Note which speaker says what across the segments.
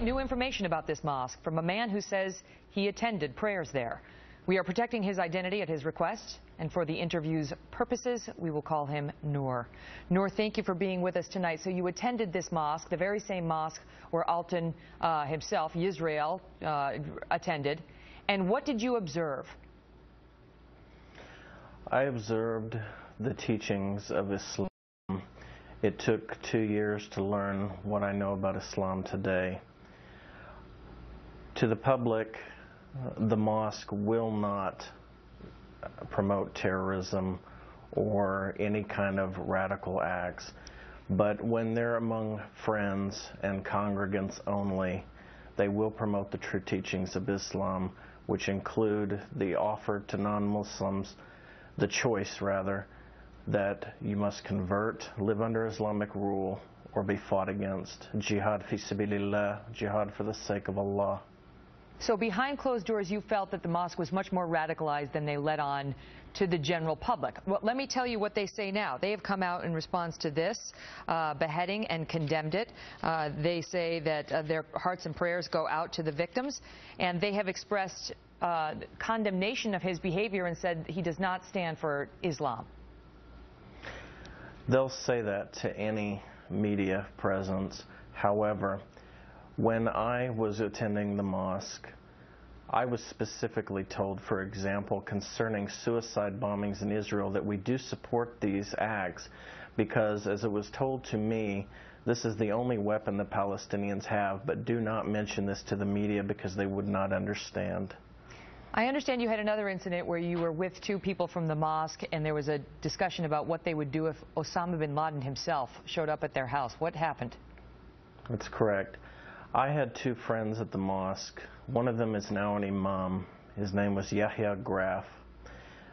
Speaker 1: New information about this mosque from a man who says he attended prayers there. We are protecting his identity at his request, and for the interview's purposes, we will call him Noor. Noor, thank you for being with us tonight. So you attended this mosque, the very same mosque where Alton himself, Yisrael, attended. And what did you observe?
Speaker 2: I observed the teachings of Islam. It took 2 years to learn what I know about Islam today. To the public, the mosque will not promote terrorism or any kind of radical acts. But when they're among friends and congregants only, they will promote the true teachings of Islam, which include the offer to non-Muslims, the choice rather, that you must convert, live under Islamic rule, or be fought against. Jihad fi sabilillah, jihad for the sake of Allah.
Speaker 1: So behind closed doors, you felt that the mosque was much more radicalized than they let on to the general public. Well, let me tell you what they say now. They have come out in response to this beheading and condemned it. They say that their hearts and prayers go out to the victims, and they have expressed condemnation of his behavior and said he does not stand for Islam.
Speaker 2: They'll say that to any media presence. However, when I was attending the mosque, I was specifically told, for example, concerning suicide bombings in Israel, that we do support these acts because, as it was told to me, this is the only weapon the Palestinians have, but do not mention this to the media because they would not understand.
Speaker 1: I understand you had another incident where you were with two people from the mosque and there was a discussion about what they would do if Osama bin Laden himself showed up at their house. What happened?
Speaker 2: That's correct. I had two friends at the mosque. One of them is now an imam. His name was Yahya Graf,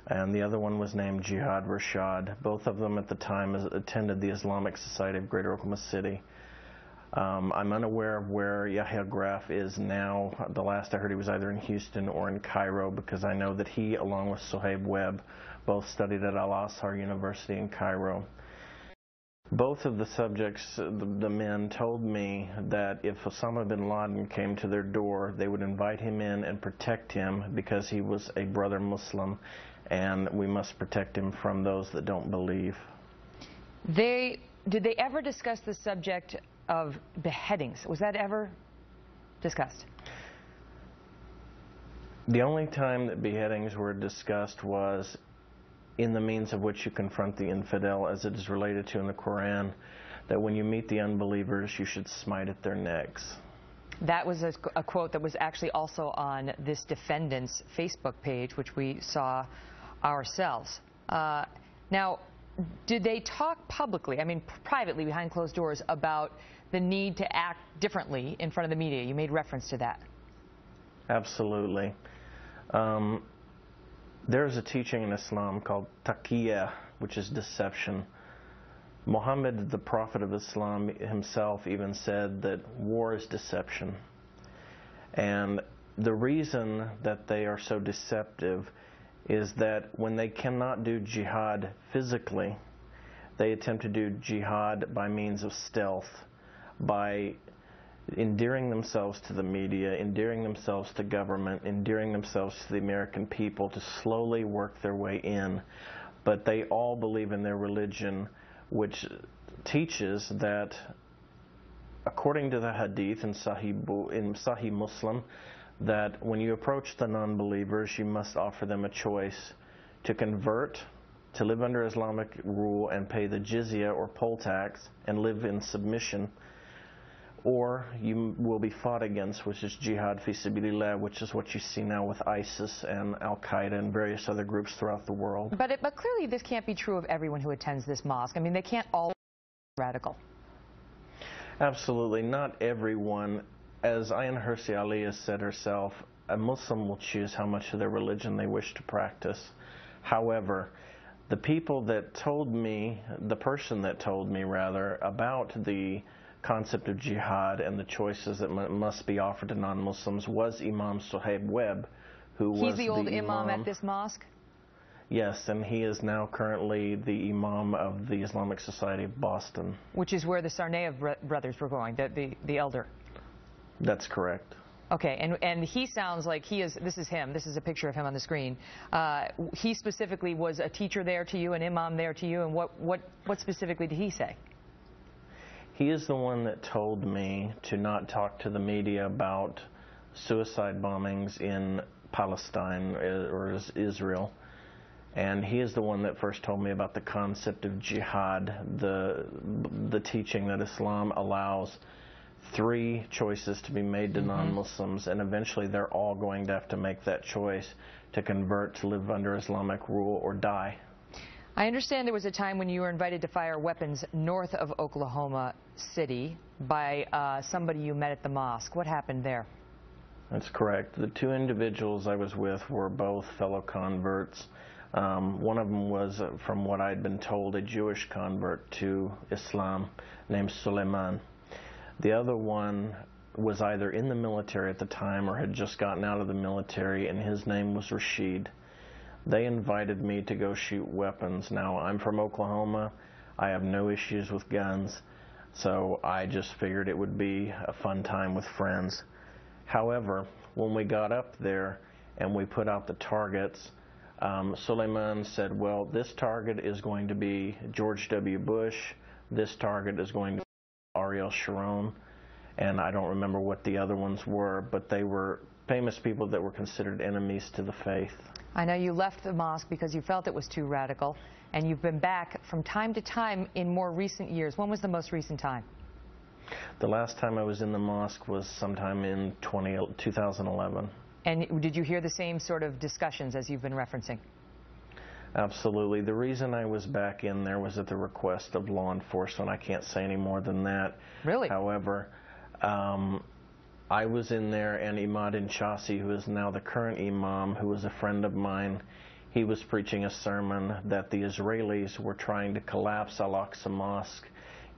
Speaker 2: and the other one was named Jihad Rashad. Both of them at the time attended the Islamic Society of Greater Oklahoma City. I'm unaware of where Yahya Graf is now. The last I heard, he was either in Houston or in Cairo, because I know that he, along with Sohaib Webb, both studied at Al-Azhar University in Cairo. Both of the subjects, the men, told me that if Osama bin Laden came to their door, they would invite him in and protect him because he was a brother Muslim, and we must protect him from those that don't believe.
Speaker 1: Did they ever discuss the subject of beheadings? Was that ever discussed?
Speaker 2: The only time that beheadings were discussed was in the means of which you confront the infidel, as it is related to in the Quran, that when you meet the unbelievers, you should smite at their necks.
Speaker 1: That was a quote that was actually also on this defendant's Facebook page, which we saw ourselves. Now, did they talk publicly, I mean privately behind closed doors, about the need to act differently in front of the media? You made reference to that.
Speaker 2: Absolutely. There's a teaching in Islam called taqiyya, which is deception. Muhammad, the prophet of Islam himself, even said that war is deception. And the reason that they are so deceptive is that when they cannot do jihad physically, they attempt to do jihad by means of stealth, by endearing themselves to the media, endearing themselves to government, endearing themselves to the American people to slowly work their way in. But they all believe in their religion, which teaches that, according to the hadith in Sahih Muslim, that when you approach the non-believers, you must offer them a choice to convert, to live under Islamic rule and pay the jizya or poll tax and live in submission, or you will be fought against, which is jihad fi sabilillah, which is what you see now with ISIS and Al-Qaeda and various other groups throughout the world.
Speaker 1: But clearly this can't be true of everyone who attends this mosque. I mean, they can't all be radical.
Speaker 2: Absolutely. Not everyone. As Ayan Hirsi Ali has said herself, a Muslim will choose how much of their religion they wish to practice. However, the people that told me, the person that told me rather, about the concept of jihad and the choices that must be offered to non-Muslims was Imam Sohaib Webb, who was
Speaker 1: He's the old imam at this mosque?
Speaker 2: Yes, and he is now currently the Imam of the Islamic Society of Boston.
Speaker 1: Which is where the Tsarnaev brothers were going, the elder.
Speaker 2: That's correct.
Speaker 1: Okay, and he sounds like he is, this is him, this is a picture of him on the screen. He specifically was a teacher there to you, an imam there to you, and what specifically did he say?
Speaker 2: He is the one that told me to not talk to the media about suicide bombings in Palestine or Israel. And he is the one that first told me about the concept of jihad, the teaching that Islam allows 3 choices to be made to non-Muslims, and eventually they're all going to have to make that choice to convert to live under Islamic rule or die.
Speaker 1: I understand there was a time when you were invited to fire weapons north of Oklahoma City by somebody you met at the mosque. What happened there?
Speaker 2: That's correct. The 2 individuals I was with were both fellow converts. One of them was, from what I'd been told, a Jewish convert to Islam named Suleiman. The other one was either in the military at the time or had just gotten out of the military, and his name was Rashid. They invited me to go shoot weapons. Now, I'm from Oklahoma. I have no issues with guns, so I just figured it would be a fun time with friends. However, when we got up there and we put out the targets, Suleiman said, well, this target is going to be George W. Bush, this target is going to be Ariel Sharon, and I don't remember what the other ones were, but they were famous people that were considered enemies to the faith.
Speaker 1: I know you left the mosque because you felt it was too radical, and you've been back from time to time in more recent years. When was the most recent time?
Speaker 2: The last time I was in the mosque was sometime in 2011.
Speaker 1: And did you hear the same sort of discussions as you've been referencing?
Speaker 2: Absolutely. The reason I was back in there was at the request of law enforcement. I can't say any more than that.
Speaker 1: Really?
Speaker 2: However, I was in there, and Imad Inchasi, who is now the current imam, who was a friend of mine, he was preaching a sermon that the Israelis were trying to collapse Al-Aqsa Mosque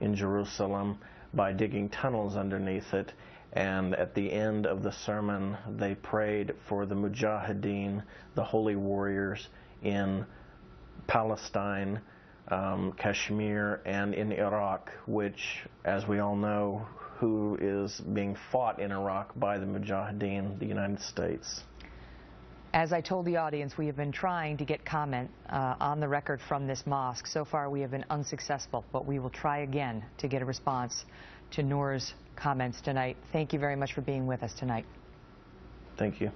Speaker 2: in Jerusalem by digging tunnels underneath it. And at the end of the sermon, they prayed for the Mujahideen, the holy warriors in Palestine, Kashmir, and in Iraq, which, as we all know, who is being fought in Iraq by the Mujahideen, the United States.
Speaker 1: As I told the audience, we have been trying to get comment on the record from this mosque. So far, we have been unsuccessful, but we will try again to get a response to Noor's comments tonight. Thank you very much for being with us tonight.
Speaker 2: Thank you.